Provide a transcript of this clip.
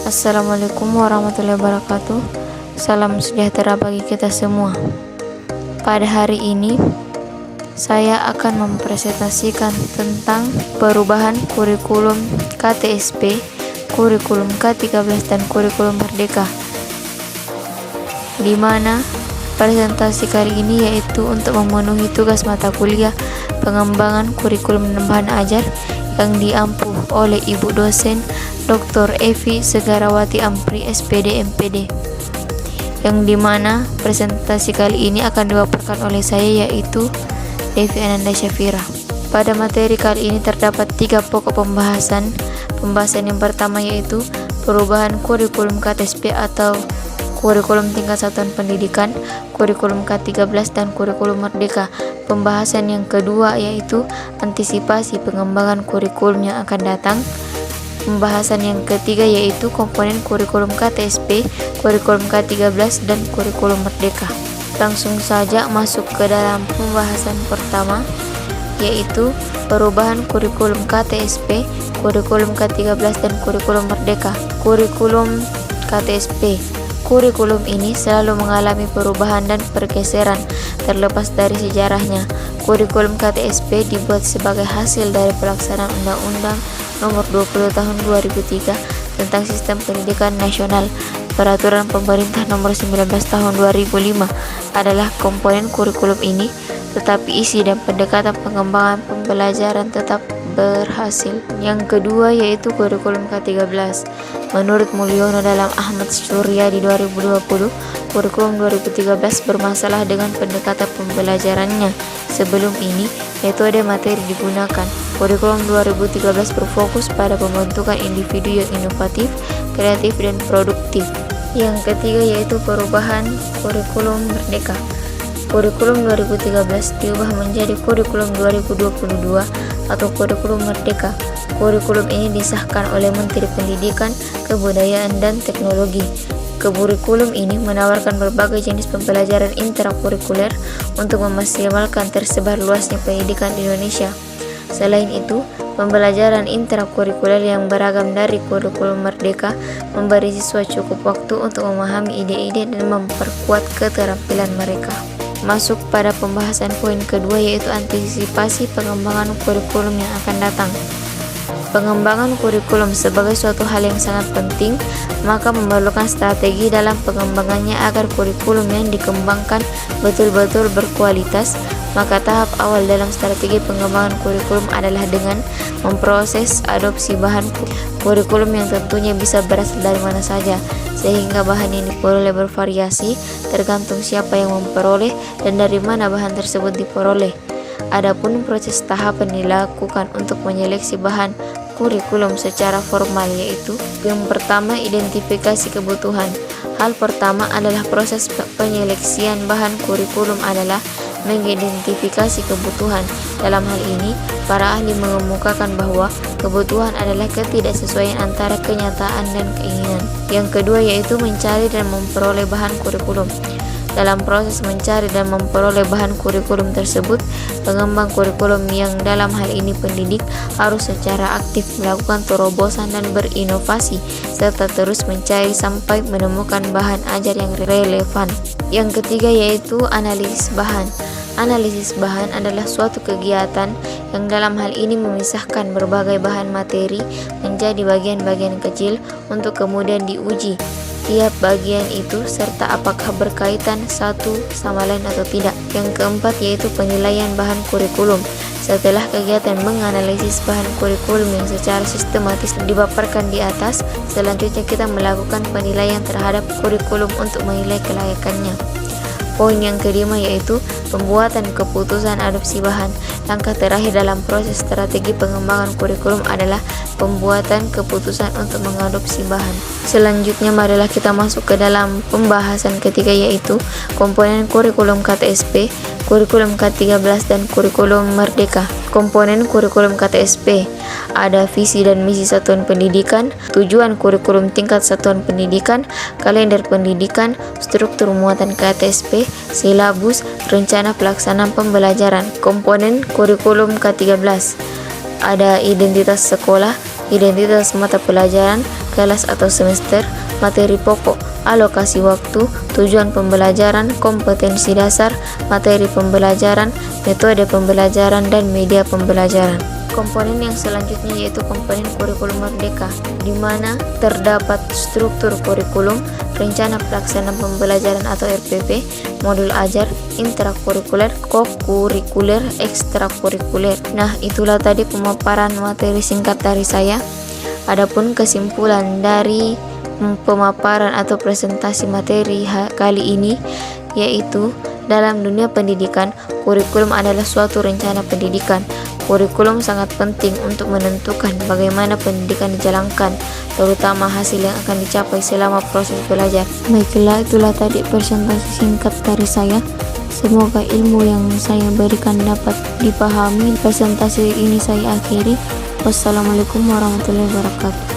Assalamualaikum warahmatullahi wabarakatuh. Salam sejahtera bagi kita semua. Pada hari ini, saya akan mempresentasikan tentang perubahan kurikulum KTSP, kurikulum K13 dan kurikulum Merdeka. Di mana presentasi kali ini yaitu untuk memenuhi tugas mata kuliah pengembangan kurikulum dan bahan ajar yang diampuh oleh Ibu dosen Dr. Evi Segarawati Ampri SPD MPD, yang dimana presentasi kali ini akan dipaparkan oleh saya yaitu Devi Ananda Syafira. Pada materi kali ini terdapat 3 pokok pembahasan. Pembahasan yang pertama yaitu perubahan kurikulum KTSP atau kurikulum tingkat satuan pendidikan, kurikulum K13 dan kurikulum Merdeka. Pembahasan yang kedua yaitu antisipasi pengembangan kurikulum yang akan datang. Pembahasan yang ketiga yaitu komponen kurikulum KTSP, kurikulum K13 dan kurikulum Merdeka. Langsung saja masuk ke dalam pembahasan pertama yaitu perubahan kurikulum KTSP, kurikulum K13 dan kurikulum Merdeka. Kurikulum KTSP. Kurikulum ini selalu mengalami perubahan dan pergeseran terlepas dari sejarahnya. Kurikulum KTSP dibuat sebagai hasil dari pelaksanaan Undang-Undang Nomor 20 Tahun 2003 tentang Sistem Pendidikan Nasional. Peraturan Pemerintah Nomor 19 Tahun 2005 adalah komponen kurikulum ini, tetapi isi dan pendekatan pengembangan pembelajaran tetap berhasil. Yang kedua yaitu kurikulum K13. Menurut Mulyono dalam Ahmad Suryadi 2020, kurikulum 2013 bermasalah dengan pendekatan pembelajarannya. Sebelum ini, metode materi digunakan. Kurikulum 2013 berfokus pada pembentukan individu yang inovatif, kreatif, dan produktif. Yang ketiga yaitu perubahan kurikulum Merdeka. Kurikulum 2013 diubah menjadi kurikulum 2022 atau kurikulum Merdeka. Kurikulum ini disahkan oleh Menteri Pendidikan, Kebudayaan, dan Teknologi. Kurikulum ini menawarkan berbagai jenis pembelajaran intrakurikuler untuk memaksimalkan tersebar luasnya pendidikan di Indonesia. Selain itu, pembelajaran intrakurikuler yang beragam dari kurikulum Merdeka memberi siswa cukup waktu untuk memahami ide-ide dan memperkuat keterampilan mereka. Masuk pada pembahasan poin kedua yaitu antisipasi pengembangan kurikulum yang akan datang. Pengembangan kurikulum sebagai suatu hal yang sangat penting, maka memerlukan strategi dalam pengembangannya agar kurikulum yang dikembangkan betul-betul berkualitas. Maka tahap awal dalam strategi pengembangan kurikulum adalah dengan memproses adopsi bahan kurikulum yang tentunya bisa berasal dari mana saja, sehingga bahan yang diperoleh bervariasi tergantung siapa yang memperoleh dan dari mana bahan tersebut diperoleh. Adapun proses tahapan dilakukan untuk menyeleksi bahan kurikulum secara formal yaitu yang pertama identifikasi kebutuhan. Hal pertama adalah proses penyeleksian bahan kurikulum adalah mengidentifikasi kebutuhan. Dalam hal ini, para ahli mengemukakan bahwa kebutuhan adalah ketidaksesuaian antara kenyataan dan keinginan. Yang kedua yaitu mencari dan memperoleh bahan kurikulum. Dalam proses mencari dan memperoleh bahan kurikulum tersebut, pengembang kurikulum yang dalam hal ini pendidik harus secara aktif melakukan terobosan dan berinovasi, serta terus mencari sampai menemukan bahan ajar yang relevan. Yang ketiga yaitu analisis bahan. Analisis bahan adalah suatu kegiatan yang dalam hal ini memisahkan berbagai bahan materi menjadi bagian-bagian kecil untuk kemudian diuji tiap bagian itu serta apakah berkaitan satu sama lain atau tidak. Yang keempat yaitu penilaian bahan kurikulum. Setelah kegiatan menganalisis bahan kurikulum yang secara sistematis dipaparkan di atas, selanjutnya kita melakukan penilaian terhadap kurikulum untuk menilai kelayakannya. Poin yang kelima yaitu pembuatan keputusan adopsi bahan. Langkah terakhir dalam proses strategi pengembangan kurikulum adalah pembuatan keputusan untuk mengadopsi bahan. Selanjutnya marilah kita masuk ke dalam pembahasan ketiga yaitu komponen kurikulum KTSP, kurikulum K13 dan kurikulum Merdeka. Komponen kurikulum KTSP ada visi dan misi satuan pendidikan, tujuan kurikulum tingkat satuan pendidikan, kalender pendidikan, struktur muatan KTSP, silabus, rencana pelaksanaan pembelajaran. Komponen kurikulum K13 ada identitas sekolah, identitas mata pelajaran, kelas atau semester, materi pokok, alokasi waktu, tujuan pembelajaran, kompetensi dasar, materi pembelajaran, metode pembelajaran, dan media pembelajaran. Komponen yang selanjutnya yaitu komponen kurikulum merdeka, di mana terdapat struktur kurikulum, rencana pelaksanaan pembelajaran atau RPP, modul ajar, intrakurikuler, kokurikuler, ekstrakurikuler. Nah, itulah tadi pemaparan materi singkat dari saya. Adapun kesimpulan dari pemaparan atau presentasi materi kali ini yaitu dalam dunia pendidikan, kurikulum adalah suatu rencana pendidikan. Kurikulum sangat penting untuk menentukan bagaimana pendidikan dijalankan, terutama hasil yang akan dicapai selama proses belajar. Baiklah, itulah tadi presentasi singkat dari saya. Semoga ilmu yang saya berikan dapat dipahami. Presentasi ini saya akhiri. Wassalamualaikum warahmatullahi wabarakatuh.